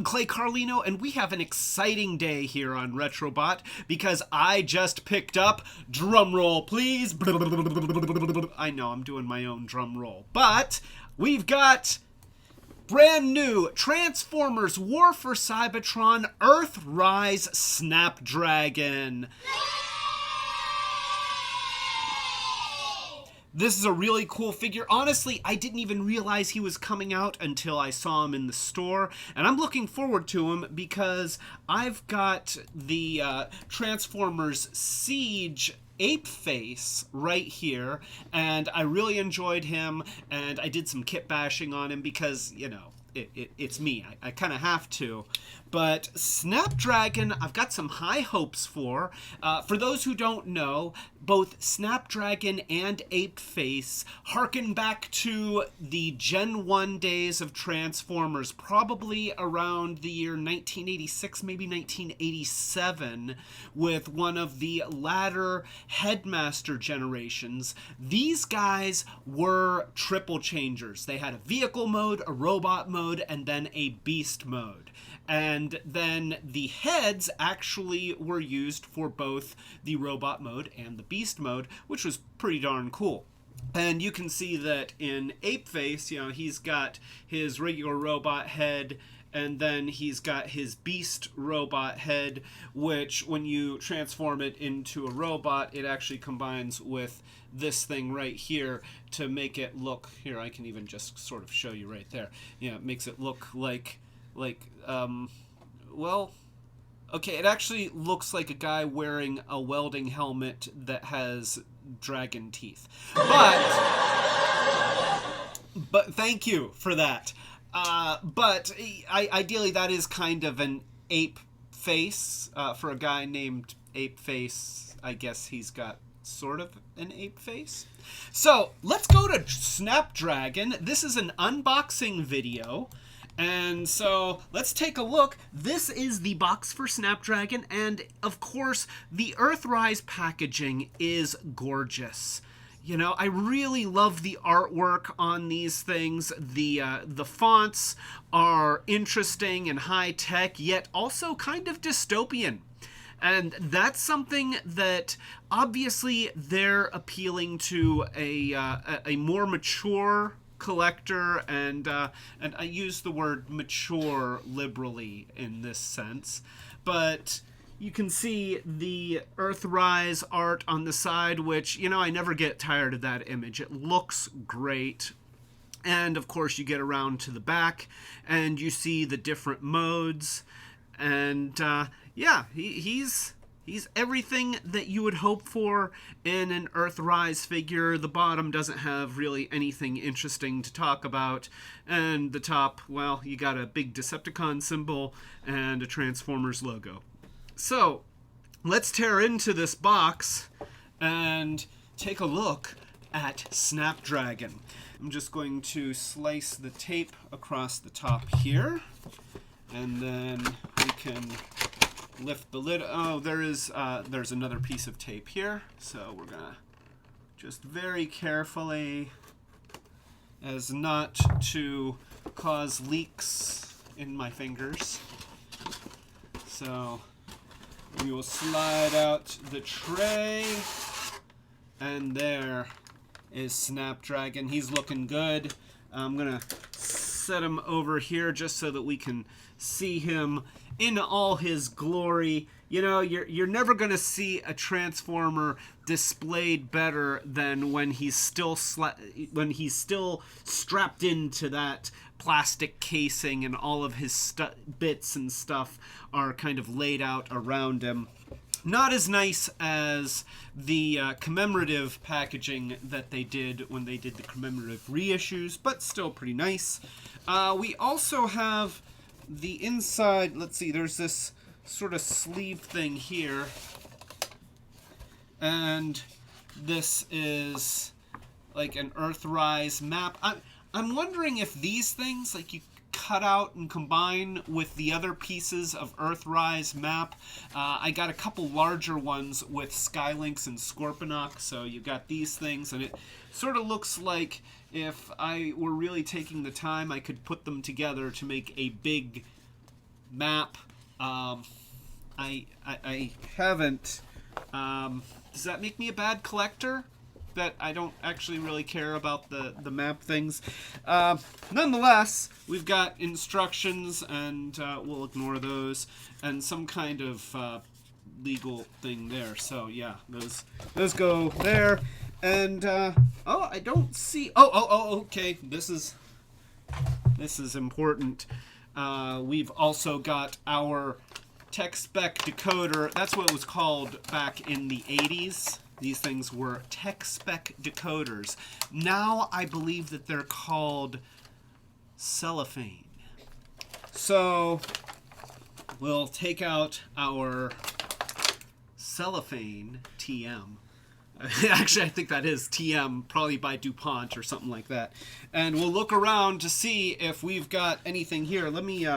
Clay Carlino, and we have an exciting day here on Retrobot because I just picked up, drumroll please, I know I'm doing my own drum roll, but we've got brand new Transformers War for Cybertron Earthrise Snapdragon. This is a really cool figure. Honestly, I didn't even realize he was coming out until I saw him in the store. And I'm looking forward to him because I've got the Transformers Siege Ape Face right here. And I really enjoyed him. And I did some kit bashing on him because, you know, it's me. I kind of have to. But Snapdragon, I've got some high hopes for. For those who don't know, both Snapdragon and Ape Face harken back to the Gen 1 days of Transformers, probably around the year 1986, maybe 1987, with one of the latter Headmaster generations. These guys were triple changers. They had a vehicle mode, a robot mode, and then a beast mode. And then the heads actually were used for both the robot mode and the beast mode, which was pretty darn cool. And you can see that in Ape Face, you know, he's got his regular robot head, and then he's got his beast robot head, which when you transform it into a robot, it actually combines with this thing right here to make it look, here, I can even just sort of show you right there. You know, it makes it look like well, okay, it actually looks like a guy wearing a welding helmet that has dragon teeth. But thank you for that. But ideally that is kind of an ape face. For a guy named Ape Face, I guess he's got sort of an ape face. So let's go to Snapdragon. This is an unboxing video. And so let's take a look. This is the box for Snapdragon, and of course the Earthrise packaging is gorgeous. You know, I really love the artwork on these things. The fonts are interesting and high tech, yet also kind of dystopian. And that's something that obviously they're appealing to a more mature collector, and I use the word mature liberally in this sense, but you can see the Earthrise art on the side, which, you know, I never get tired of that image. It looks great. And of course you get around to the back and you see the different modes, and yeah, he's everything that you would hope for in an Earthrise figure. The bottom doesn't have really anything interesting to talk about. And the top, well, you got a big Decepticon symbol and a Transformers logo. So, let's tear into this box and take a look at Snapdragon. I'm just going to slice the tape across the top here. And then we can lift the lid. Oh, there's another piece of tape here, so we're gonna just very carefully, as not to cause leaks in my fingers. So we will slide out the tray, and there is Snapdragon. He's looking good. I'm gonna set him over here just so that we can see him in all his glory. You know, you're never going to see a Transformer displayed better than when he's still strapped into that plastic casing, and all of his bits and stuff are kind of laid out around him. Not as nice as the commemorative packaging that they did when they did the commemorative reissues, but still pretty nice. We also have the inside. Let's see, there's this sort of sleeve thing here, and this is like an Earthrise map. I'm wondering if these things, like, you cut out and combine with the other pieces of Earthrise map. I got a couple larger ones with Skylinks and Scorponok, so you got these things, and it sort of looks like if I were really taking the time, I could put them together to make a big map. I haven't. Does that make me a bad collector? That I don't actually really care about the map things. Nonetheless, we've got instructions, and we'll ignore those, and some kind of legal thing there. So yeah, those go there. And oh, I don't see. Oh, okay. This is important. We've also got our tech spec decoder. That's what it was called back in the 80s. These things were tech spec decoders. Now I believe that they're called cellophane. So we'll take out our cellophane TM. Actually, I think that is TM, probably by DuPont or something like that. And we'll look around to see if we've got anything here. Let me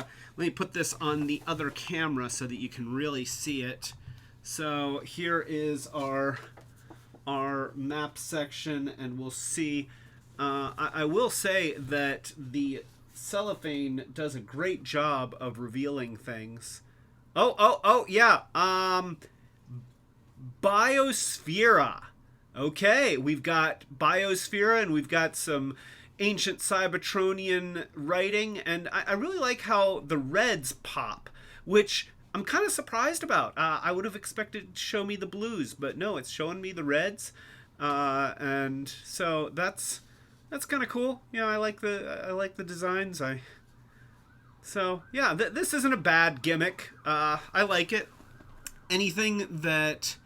put this on the other camera so that you can really see it. So here is our map section, and we'll see. I will say that the cellophane does a great job of revealing things. Oh, yeah. Biosphere. Okay, we've got Biosphere, and we've got some ancient Cybertronian writing, and I really like how the reds pop, which I'm kind of surprised about. I would have expected it to show me the blues, but no, it's showing me the reds, and so that's kind of cool. You know, I like the designs. So yeah, this isn't a bad gimmick. I like it. Anything that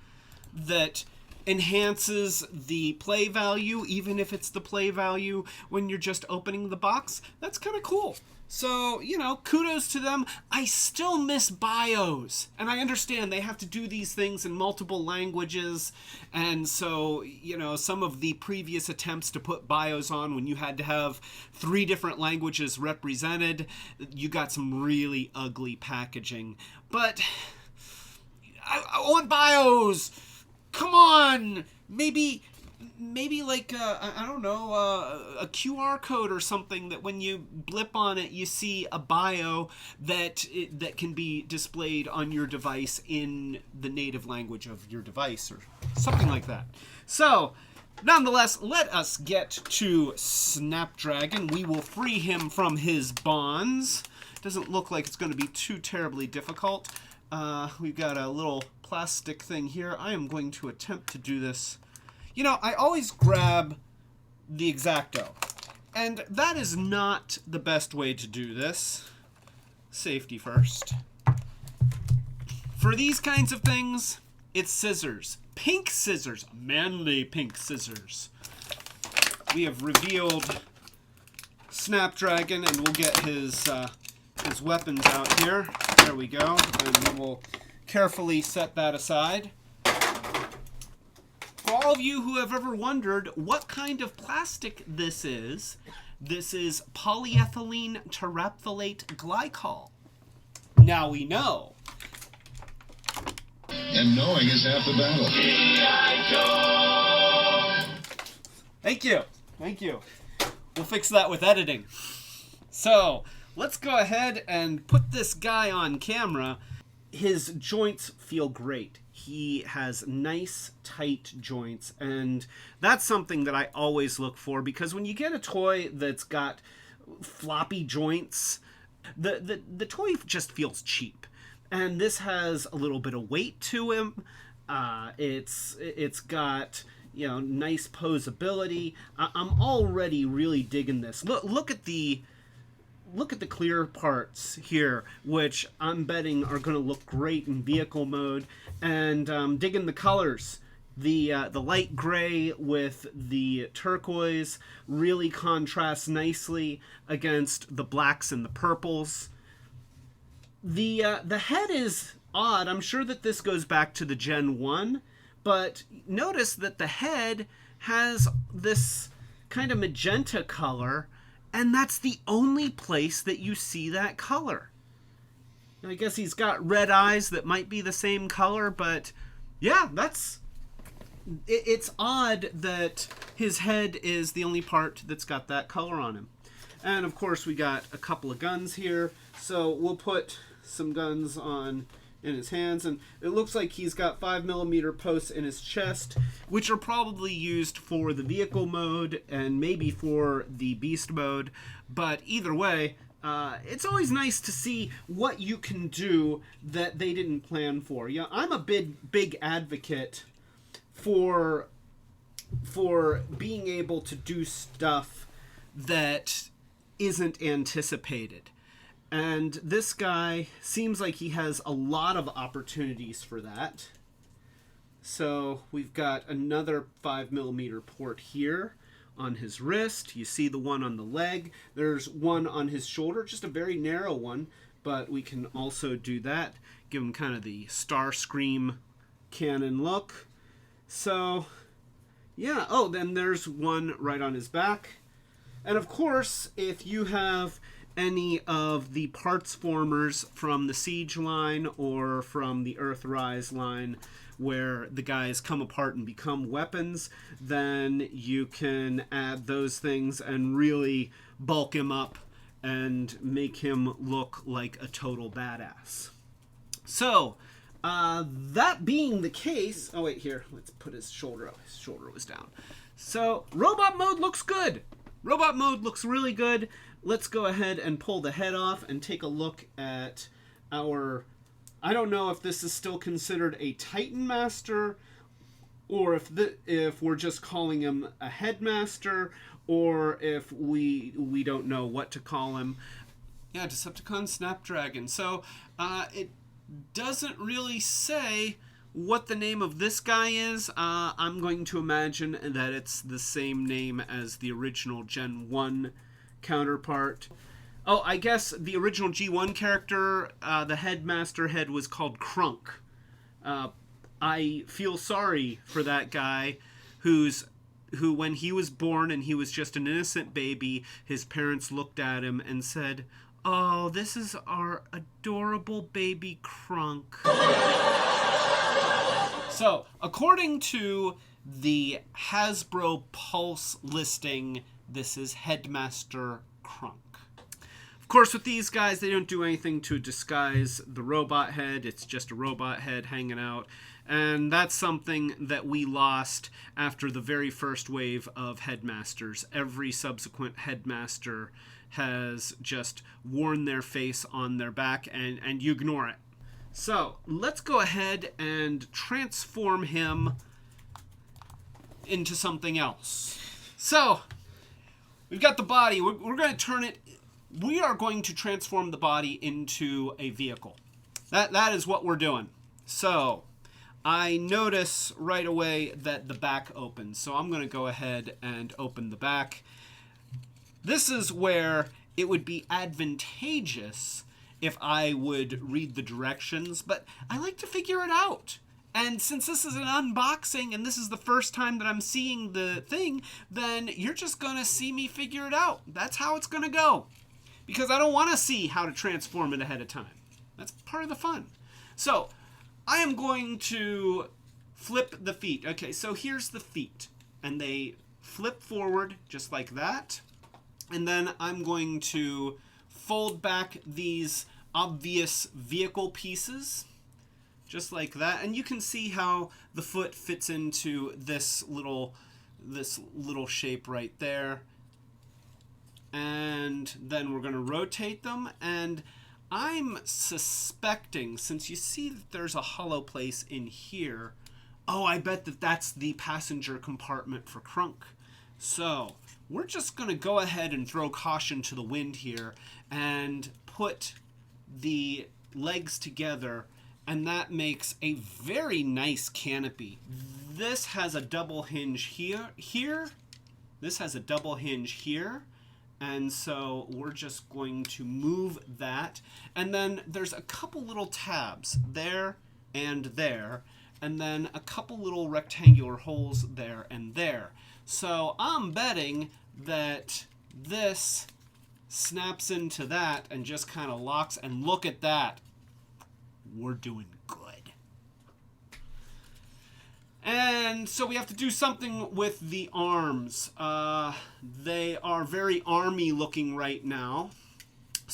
enhances the play value, even if it's the play value when you're just opening the box, that's kind of cool. So, you know, kudos to them. I still miss bios, and I understand they have to do these things in multiple languages, and so, you know, some of the previous attempts to put bios on when you had to have 3 different languages represented, you got some really ugly packaging. But I want bios! Come on! Maybe like I don't know, a QR code or something that when you blip on it, you see a bio that can be displayed on your device in the native language of your device or something like that. So, nonetheless, let us get to Snapdragon. We will free him from his bonds. Doesn't look like it's going to be too terribly difficult. We've got a little plastic thing here. I am going to attempt to do this. You know, I always grab the X-Acto, and that is not the best way to do this. Safety first. For these kinds of things, it's scissors. Pink scissors. Manly pink scissors. We have revealed Snapdragon, and we'll get his weapons out here. There we go. And we will carefully set that aside. For all of you who have ever wondered what kind of plastic this is polyethylene terephthalate glycol. Now we know. And knowing is half the battle. Thank you. We'll fix that with editing. So, let's go ahead and put this guy on camera. His joints feel great. He has nice, tight joints, and that's something that I always look for, because when you get a toy that's got floppy joints, the toy just feels cheap. And this has a little bit of weight to him. It's got, you know, nice posability. I'm already really digging this. Look at the clear parts here, which I'm betting are going to look great in vehicle mode. And digging the colors. The light gray with the turquoise really contrasts nicely against the blacks and the purples. The head is odd. I'm sure that this goes back to the Gen 1, but notice that the head has this kind of magenta color, and that's the only place that you see that color. I guess he's got red eyes that might be the same color, but yeah, it's odd that his head is the only part that's got that color on him. And of course we got a couple of guns here, so we'll put some guns on in his hands, and it looks like he's got 5mm posts in his chest, which are probably used for the vehicle mode and maybe for the beast mode. But either way, it's always nice to see what you can do that they didn't plan for. Yeah, I'm a big advocate for being able to do stuff that isn't anticipated. And this guy seems like he has a lot of opportunities for that. So we've got another 5mm port here on his wrist. You see the one on the leg. There's one on his shoulder, just a very narrow one, but we can also do that. Give him kind of the Starscream cannon look. So, yeah. Oh, then there's one right on his back. And of course, if you have any of the parts formers from the Siege line or from the Earthrise line where the guys come apart and become weapons, then you can add those things and really bulk him up and make him look like a total badass. So, that being the case... Oh, wait, here. Let's put his shoulder up. His shoulder was down. So, robot mode looks good. Robot mode looks really good. Let's go ahead and pull the head off and take a look at our... I don't know if this is still considered a Titan Master, or if we're just calling him a Headmaster, or if we don't know what to call him. Yeah, Decepticon Snapdragon. So it doesn't really say what the name of this guy is. I'm going to imagine that it's the same name as the original Gen 1 counterpart. Oh, I guess the original G1 character, the Headmaster head was called Crunk. I feel sorry for that guy who when he was born and he was just an innocent baby, his parents looked at him and said, "Oh, this is our adorable baby Crunk." So, according to the Hasbro Pulse listing, this is Headmaster Crunk. Of course, with these guys, they don't do anything to disguise the robot head. It's just a robot head hanging out. And that's something that we lost after the very first wave of Headmasters. Every subsequent Headmaster has just worn their face on their back, and you ignore it. So, let's go ahead and transform him into something else. So, we've got the body. We're going to turn it... We are going to transform the body into a vehicle. That is what we're doing. So, I notice right away that the back opens. So I'm going to go ahead and open the back. This is where it would be advantageous if I would read the directions, but I like to figure it out. And since this is an unboxing and this is the first time that I'm seeing the thing, then you're just going to see me figure it out. That's how it's going to go. Because I don't want to see how to transform it ahead of time. That's part of the fun. So, I am going to flip the feet. Okay, so here's the feet. And they flip forward just like that. And then I'm going to fold back these obvious vehicle pieces. Just like that. And you can see how the foot fits into this little shape right there. And then we're going to rotate them, and I'm suspecting, since you see that there's a hollow place in here, oh, I bet that that's the passenger compartment for Crunk. So we're just going to go ahead and throw caution to the wind here and put the legs together, and that makes a very nice canopy. This has a double hinge here. This has a double hinge here. And so we're just going to move that. And then there's a couple little tabs there and there. And then a couple little rectangular holes there and there. So I'm betting that this snaps into that and just kind of locks. And look at that. We're doing good. And so we have to do something with the arms. They are very army looking right now.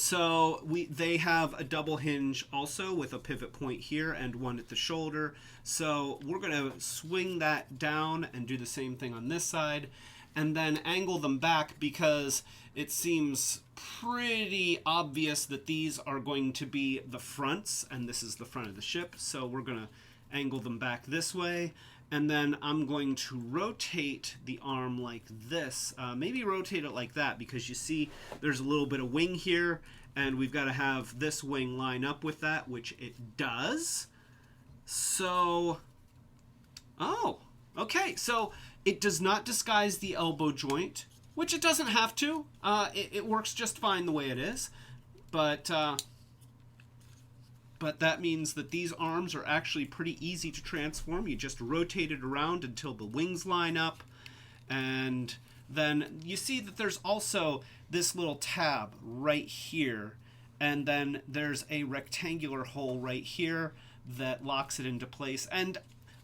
So they have a double hinge also with a pivot point here and one at the shoulder. So we're going to swing that down and do the same thing on this side, and then angle them back because it seems pretty obvious that these are going to be the fronts and this is the front of the ship. So we're going to angle them back this way, and then I'm going to rotate the arm like this. Maybe rotate it like that, because you see there's a little bit of wing here, and we've got to have this wing line up with that, which it does. So, oh, okay. So it does not disguise the elbow joint, which it doesn't have to. It works just fine the way it is. But that means that these arms are actually pretty easy to transform. You just rotate it around until the wings line up. And then you see that there's also this little tab right here. And then there's a rectangular hole right here that locks it into place. And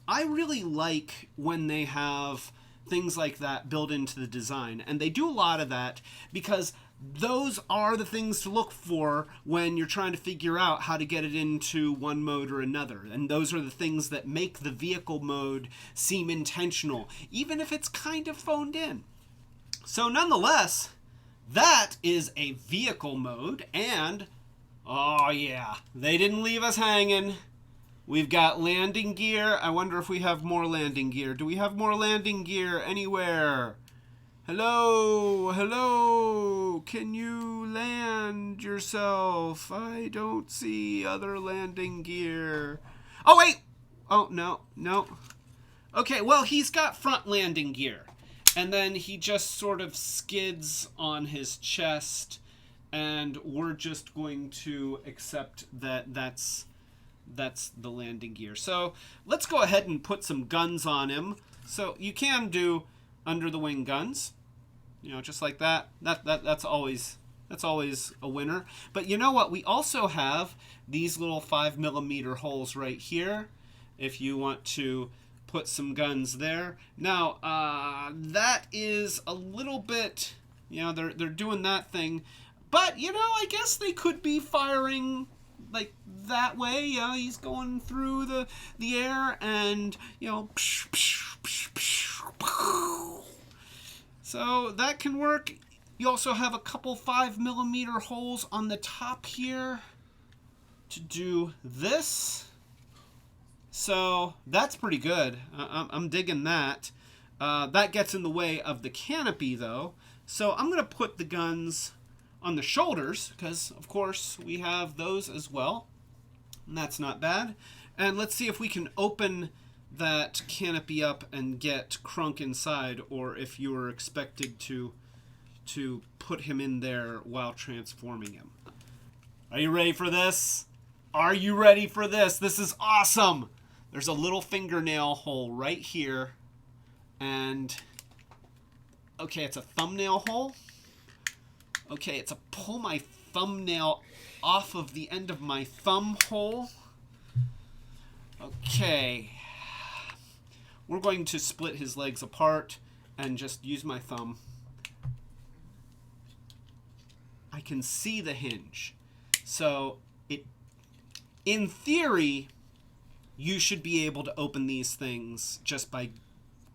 I really like when they have things like that built into the design. And they do a lot of that because those are the things to look for when you're trying to figure out how to get it into one mode or another. And those are the things that make the vehicle mode seem intentional, even if it's kind of phoned in. So nonetheless, that is a vehicle mode, and oh yeah, they didn't leave us hanging. We've got landing gear. I wonder if we have more landing gear. Do we have more landing gear anywhere? Hello, hello, can you land yourself? I don't see other landing gear. Oh, wait. Oh, no. Okay, well, he's got front landing gear. And then he just sort of skids on his chest, and we're just going to accept that that's the landing gear. So let's go ahead and put some guns on him. So you can do under the wing guns, just like that. That's always a winner. But you know what? We also have these little 5mm holes right here, if you want to put some guns there. Now that is a little bit, they're doing that thing, but I guess they could be firing like that way. He's going through the air, and so that can work. You also have a couple 5mm holes on the top here to do this. So that's pretty good. I'm digging that. That gets in the way of the canopy, though. So I'm going to put the guns on the shoulders, because, of course, we have those as well. And that's not bad. And let's see if we can open that canopy up and get Crunk inside, or if you were expected to put him in there while transforming him. Are you ready for this? Are you ready for this? This is awesome! There's a little fingernail hole right here. And, okay, it's a thumbnail hole. Okay, it's a pull my thumbnail off of the end of my thumb hole. Okay. We're going to split his legs apart and just use my thumb. I can see the hinge. So, in theory, you should be able to open these things just by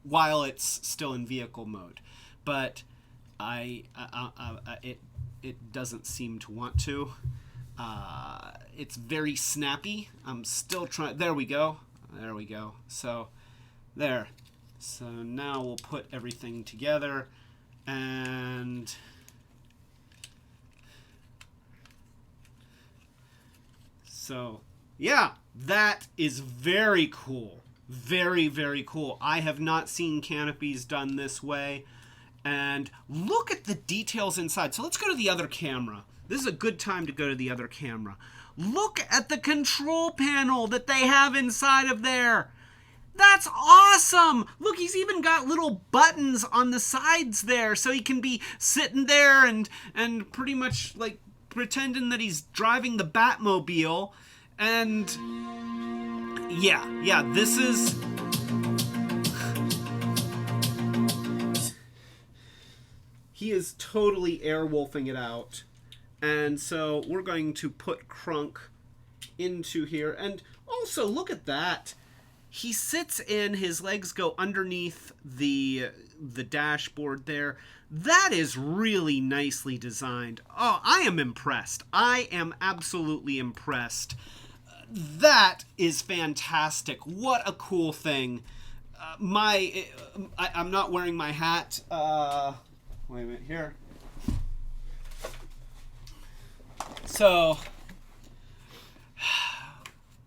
while it's still in vehicle mode. But it doesn't seem to want to. It's very snappy. I'm still trying. There we go. So there. So now we'll put everything together, and so yeah, that is very cool. Very, very cool. I have not seen canopies done this way. And look at the details inside. So let's go to the other camera. This is a good time to go to the other camera. Look at the control panel that they have inside of there. That's awesome. Look, he's even got little buttons on the sides there, so he can be sitting there and pretty much like pretending that he's driving the Batmobile. And yeah, this is... He is totally airwolfing it out. And so we're going to put Krunk into here. And also, look at that. He sits in, his legs go underneath the dashboard there. That is really nicely designed. Oh, I am impressed. I am absolutely impressed. That is fantastic. What a cool thing. I'm not wearing my hat. Wait a minute here. So,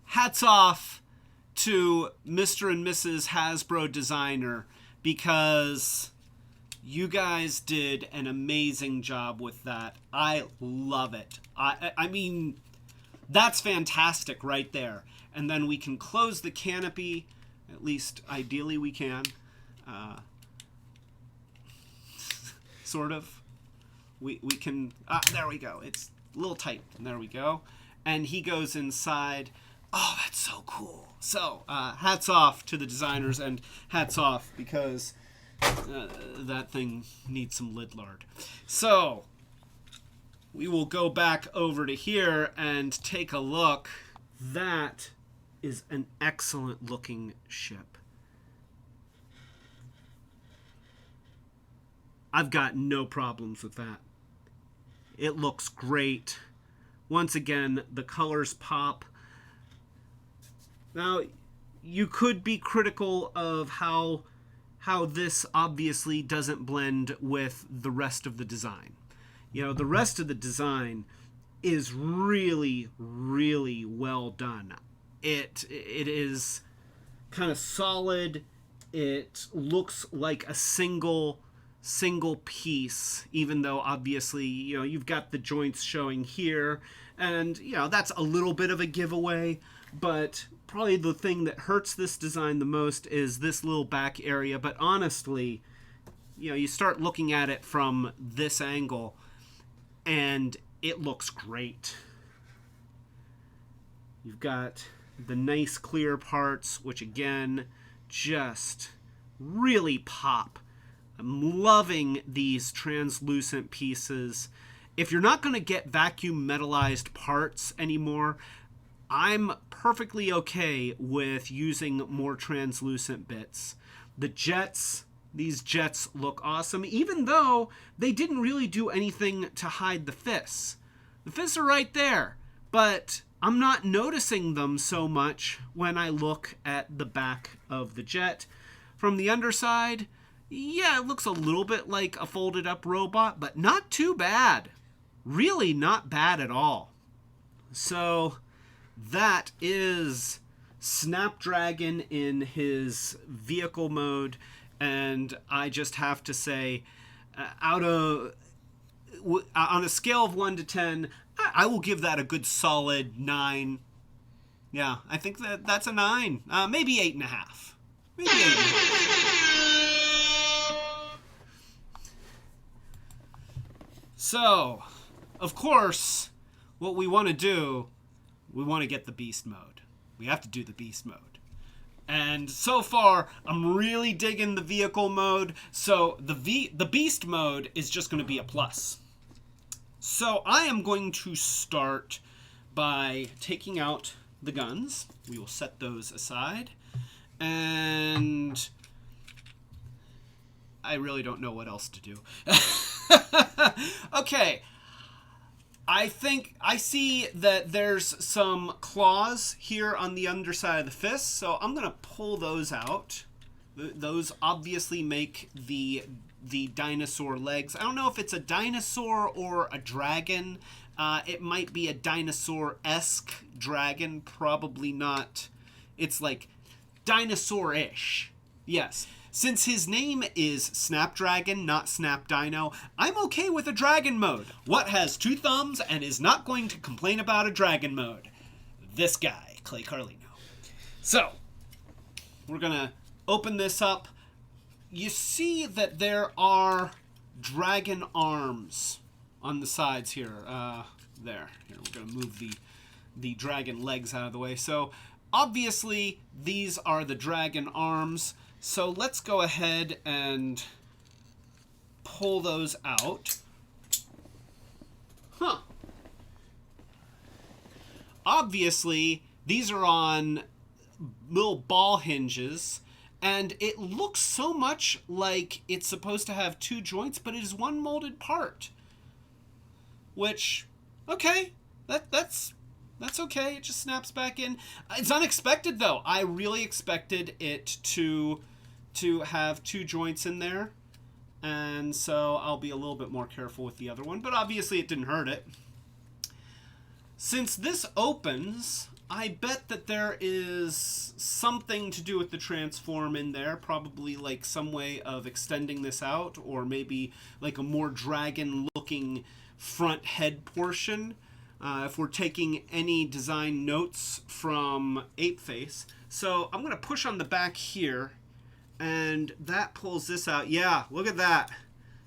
hats off to Mr. and Mrs. Hasbro Designer, because you guys did an amazing job with that. I love it. I mean, that's fantastic right there. And then we can close the canopy. At least, ideally, we can. Sort of. We can... there we go. It's a little tight. There we go. And he goes inside. Oh, that's so cool. So, hats off to the designers, and hats off because that thing needs some lid lard. So, we will go back over to here and take a look. That is an excellent looking ship. I've got no problems with that. It looks great. Once again, the colors pop. Now, you could be critical of how this obviously doesn't blend with the rest of the design. You know, the rest of the design is really, really well done. It is kind of solid. It looks like a single piece, even though obviously, you know, you've got the joints showing here, and, you know, that's a little bit of a giveaway, but probably the thing that hurts this design the most is this little back area. But honestly, you know, you start looking at it from this angle and it looks great. You've got the nice clear parts, which again, just really pop. I'm loving these translucent pieces. If you're not going to get vacuum metallized parts anymore, I'm perfectly okay with using more translucent bits. The jets, these jets look awesome, even though they didn't really do anything to hide the fists. The fists are right there, but I'm not noticing them so much when I look at the back of the jet. From the underside, yeah, it looks a little bit like a folded up robot, but not too bad. Really not bad at all. So that is Snapdragon in his vehicle mode, and I just have to say, on a scale of 1 to 10, I will give that a good solid 9. Yeah, I think that's a 9. Maybe 8.5. Maybe 8.5. So, of course, what we want to do, we want to get the beast mode. We have to do the beast mode. And so far, I'm really digging the vehicle mode. So the beast mode is just going to be a plus. So I am going to start by taking out the guns. We will set those aside. And I really don't know what else to do. Okay. I think I see that there's some claws here on the underside of the fist, so I'm going to pull those out. Those obviously make the dinosaur legs. I don't know if it's a dinosaur or a dragon. It might be a dinosaur-esque dragon, probably not. It's like dinosaur-ish. Yes. Since his name is Snapdragon, not Snapdino, I'm okay with a dragon mode. What has 2 thumbs and is not going to complain about a dragon mode? This guy, Clay Carlino. So, we're going to open this up. You see that there are dragon arms on the sides here. There. Here, we're going to move the dragon legs out of the way. So, obviously, these are the dragon arms. So let's go ahead and pull those out. Huh. obviously these are on little ball hinges, and it looks so much like it's supposed to have two joints, but it is one molded part. Which, okay, that's okay. It just snaps back in. It's unexpected though. I really expected it to have two joints in there, and so I'll be a little bit more careful with the other one. But obviously, it didn't hurt it. Since this opens, I bet that there is something to do with the transform in there, probably like some way of extending this out, or maybe like a more dragon-looking front head portion, if we're taking any design notes from Apeface. So I'm going to push on the back here, and that pulls this out. Yeah, look at that.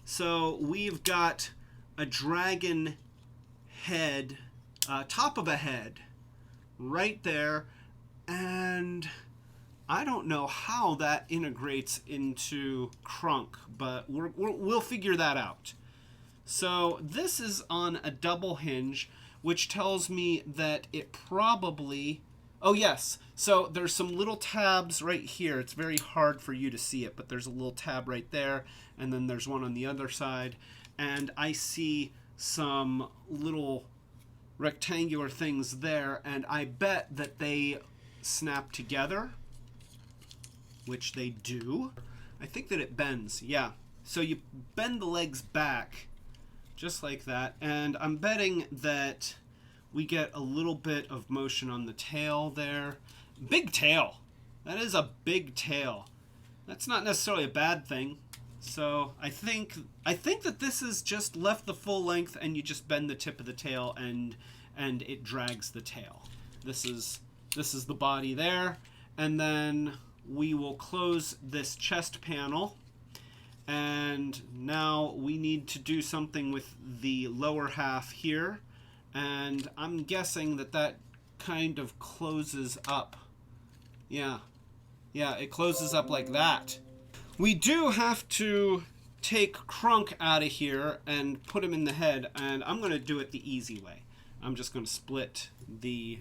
So we've got a dragon head, top of a head, right there, and I don't know how that integrates into Krunk, but we'll figure that out. So this is on a double hinge, which tells me that it probably... Oh, yes. So there's some little tabs right here. It's very hard for you to see it, but there's a little tab right there, and then there's one on the other side. And I see some little rectangular things there, and I bet that they snap together, which they do. I think that it bends, yeah. So you bend the legs back, just like that, and I'm betting that we get a little bit of motion on the tail there. Big tail. That is a big tail. That's not necessarily a bad thing. So I think that this is just left the full length, and you just bend the tip of the tail, and it drags the tail. This is the body there, and then we will close this chest panel. And now we need to do something with the lower half here, and I'm guessing that kind of closes up. Yeah, it closes up like that. We do have to take Krunk out of here and put him in the head, and I'm going to do it the easy way. I'm just going to split the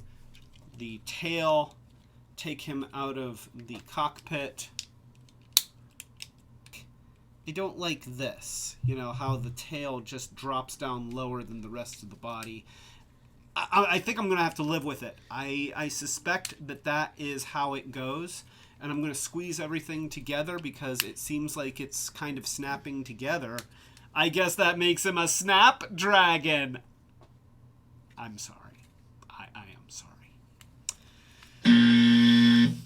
tail, take him out of the cockpit. I don't like this, you know, how the tail just drops down lower than the rest of the body. I think I'm going to have to live with it. I suspect that is how it goes, and I'm going to squeeze everything together because it seems like it's kind of snapping together. I guess that makes him a Snapdragon. I'm sorry. I am sorry.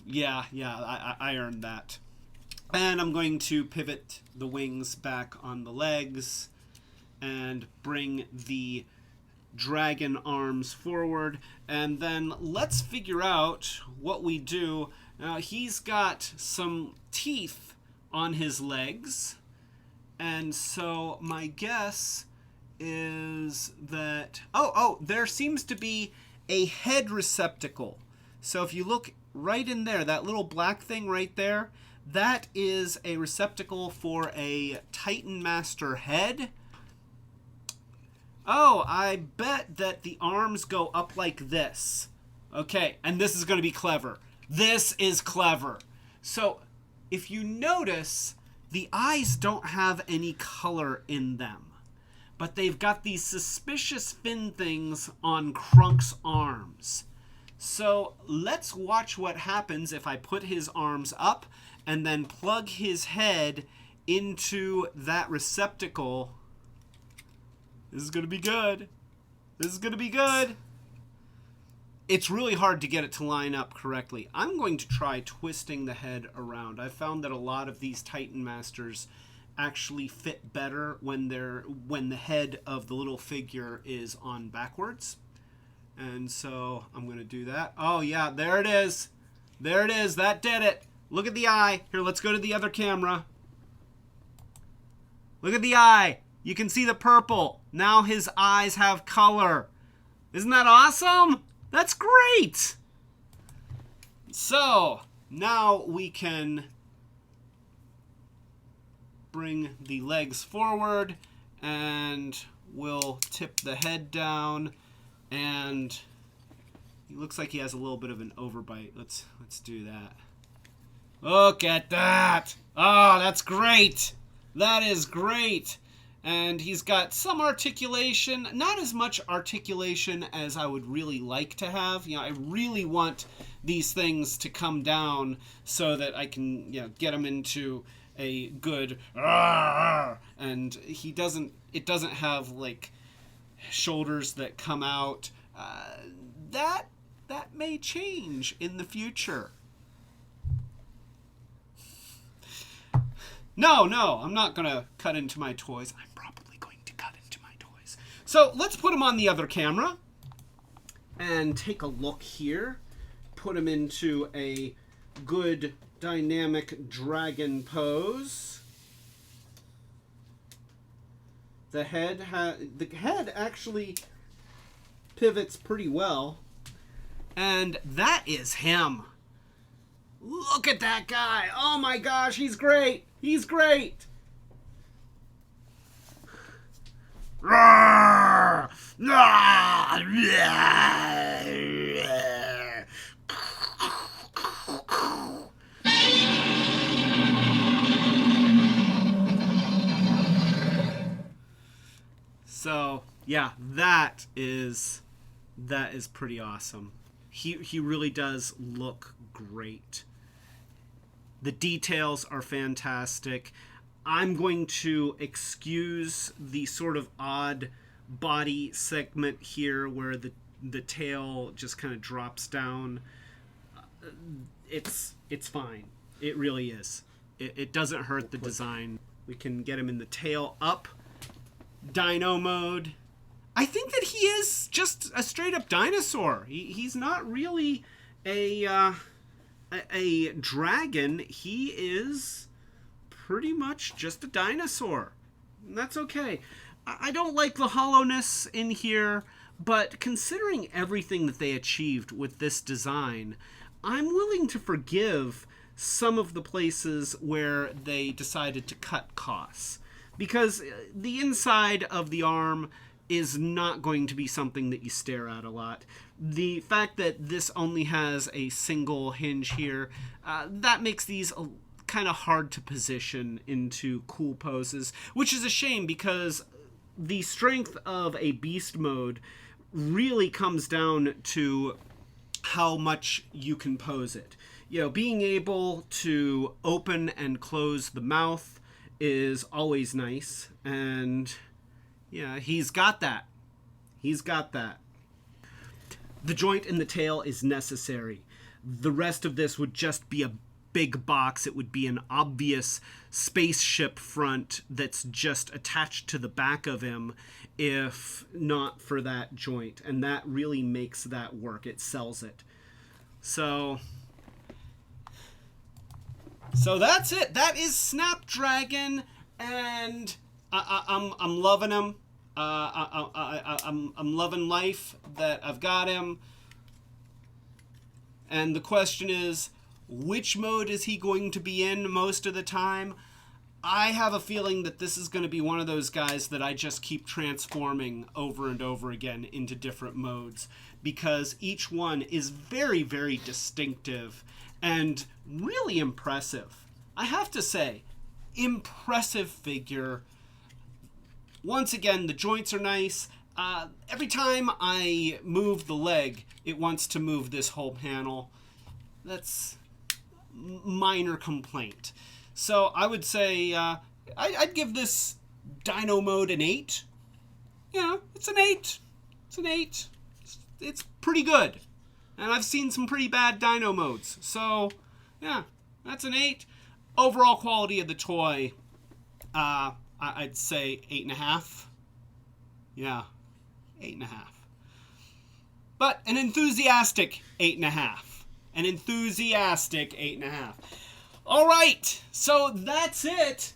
Yeah, I earned that. And I'm going to pivot the wings back on the legs and bring the dragon arms forward. And then let's figure out what we do. Now, he's got some teeth on his legs. And so my guess is that... Oh, there seems to be a head receptacle. So if you look right in there, that little black thing right there, that is a receptacle for a Titan Master head. Oh, I bet that the arms go up like this. Okay, and this is going to be clever. This is clever. So, if you notice, the eyes don't have any color in them. But they've got these suspicious fin things on Krunk's arms. So, let's watch what happens if I put his arms up and then plug his head into that receptacle. This is going to be good. This is going to be good. It's really hard to get it to line up correctly. I'm going to try twisting the head around. I've found that a lot of these Titan Masters actually fit better when the head of the little figure is on backwards. And so I'm going to do that. Oh yeah, there it is. There it is. That did it. Look at the eye. Here, let's go to the other camera. Look at the eye. You can see the purple. Now his eyes have color. Isn't that awesome? That's great. So, now we can bring the legs forward, and we'll tip the head down, and He looks like he has a little bit of an overbite. Let's do that. Look at that! Oh, that's great! That is great! And he's got some articulation, not as much articulation as I would really like to have. You know, I really want these things to come down so that I can, you know, get him into a good and it doesn't have like shoulders that come out. That may change in the future. No, I'm not gonna cut into my toys. I'm probably going to cut into my toys. So let's put him on the other camera and take a look here. Put him into a good dynamic dragon pose. The head actually pivots pretty well. And that is him. Look at that guy. Oh my gosh, he's great. He's great. So, yeah, that is pretty awesome. He really does look great. The details are fantastic. I'm going to excuse the sort of odd body segment here where the tail just kind of drops down. It's fine. It really is. It doesn't hurt the design. We can get him in the tail up dino mode. I think that he is just a straight up dinosaur. He's not really a dragon. He is pretty much just a dinosaur. That's okay. I don't like the hollowness in here, but considering everything that they achieved with this design, I'm willing to forgive some of the places where they decided to cut costs. Because the inside of the arm is not going to be something that you stare at a lot. The fact that this only has a single hinge here, that makes these kind of hard to position into cool poses, which is a shame because the strength of a beast mode really comes down to how much you can pose it. You know, being able to open and close the mouth is always nice, and yeah, he's got that. He's got that. The joint in the tail is necessary. The rest of this would just be a big box. It would be an obvious spaceship front that's just attached to the back of him if not for that joint. And that really makes that work. It sells it. So that's it. That is Snapdragon, and I'm loving him. I'm loving life that I've got him. And the question is, which mode is he going to be in most of the time? I have a feeling that this is going to be one of those guys that I just keep transforming over and over again into different modes, because each one is very, very distinctive and really impressive. I have to say, impressive figure. Once again, the joints are nice. Every time I move the leg, it wants to move this whole panel. That's minor complaint. So I would say I'd give this Dino Mode an 8. Yeah, it's an 8. It's an 8. It's pretty good. And I've seen some pretty bad Dino Modes. So, yeah, that's an 8. Overall quality of the toy, I'd say 8.5. Yeah, 8.5. But an enthusiastic 8.5. An enthusiastic 8.5. All right, so that's it.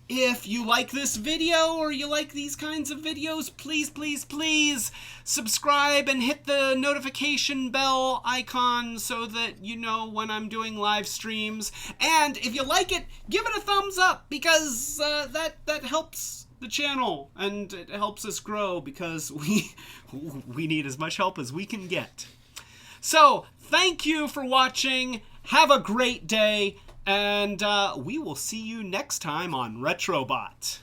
If you like this video or you like these kinds of videos, please, please, please subscribe and hit the notification bell icon so that you know when I'm doing live streams. And if you like it, give it a thumbs up, because that helps the channel and it helps us grow, because we need as much help as we can get. So, thank you for watching. Have a great day. And we will see you next time on Retrobot.